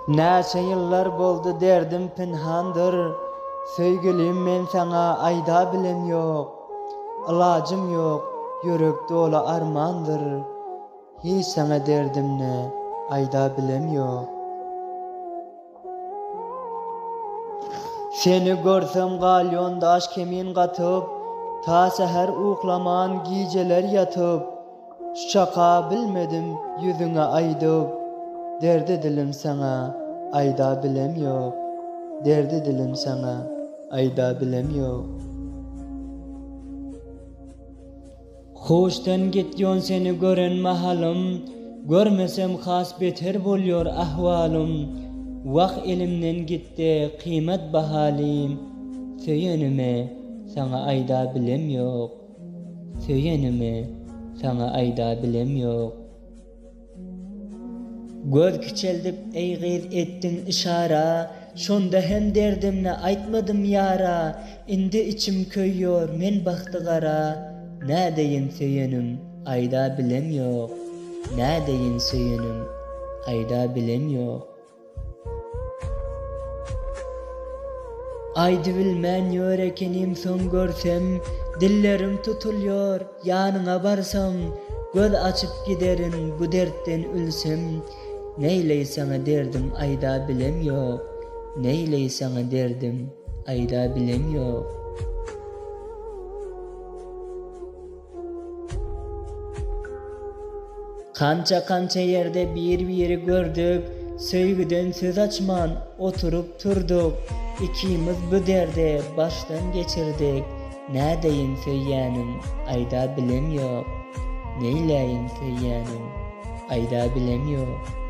Näçe ýyllar boldy derdim pinhandyr. Söýgülim men sana aýda bilem ýok. Ilajym ýok, ýürek dola armandyr. Hiç sana derdimni aýda bilem ýok. Seni görsem galyonda aş kemin gatyp, ta seher uklaman gijeler yatyp. Şu çaka bilmedim yüzüňe aýdyp. Derdi dilim sana aýda bilem ýok. Derdi dilim sana aýda bilem ýok. Hoşdan gitýän seni gören mahalym, görmesem has beter bolýar ahwalym. Waq elimden gitdi kıymet bahalim. Söýenime sana aýda bilem ýok. Söýenime sana aýda bilem ýok. Göz kiçeldip eýgiz etdiň işara, şonda hem derdimni aýtmadym ýara. Indi içim köýýär men baxty gara. Nädeýin söýenim aýda bilem ýok. Nädeýin söýenim aýda bilem ýok. Aýdy bilmän ýörekenim son görsem, dillerim tutulýar ýanyňa barsam. Göz açıp giderin bu dertten ölsem. Neyley sana derdim aýda bilem ýok. Neyley sana derdim aýda bilem ýok. Kança ýerde bir-biri gördük. Söýgüden söz açman oturup turduk. İkimiz bu derde baştan geçirdik. Nädeýin söýýänim aýda bilem ýok. Neýläýin söýýänim aýda bilem ýok.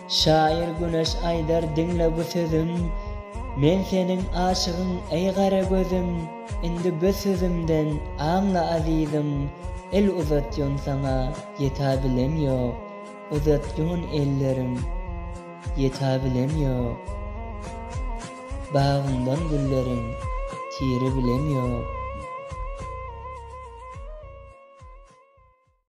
Şair Güneş Aýdar dinle bu sözüm. Men senin aşygyň ey gara gözüm. Indi bu sözümden aňla azizim. El uzatýan sana ýeta bilem ýok. Uzatýan ellerim ýeta bilem ýok. Bagyndan güllerim tiri bilem ýok.